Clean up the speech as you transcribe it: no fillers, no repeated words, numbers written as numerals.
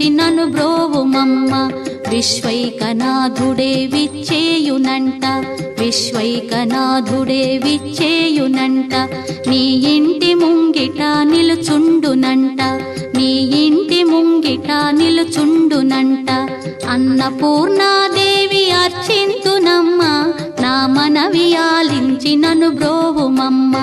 ఆలించి నను బ్రోవుమమ్మ. విశ్వైకనాథుడే విచ్చేయునంట, విశ్వైకనాథుడే విచ్చేయునంట. నీ ఇంటి ముంగిట నిలుచుండునంట, నీ ఇంటి ముంగిట నిలుచుండునంట. అన్నపూర్ణాదేవి అర్చింతునమ్మ, నా మనవి ఆలించి నను బ్రోవుమమ్మ.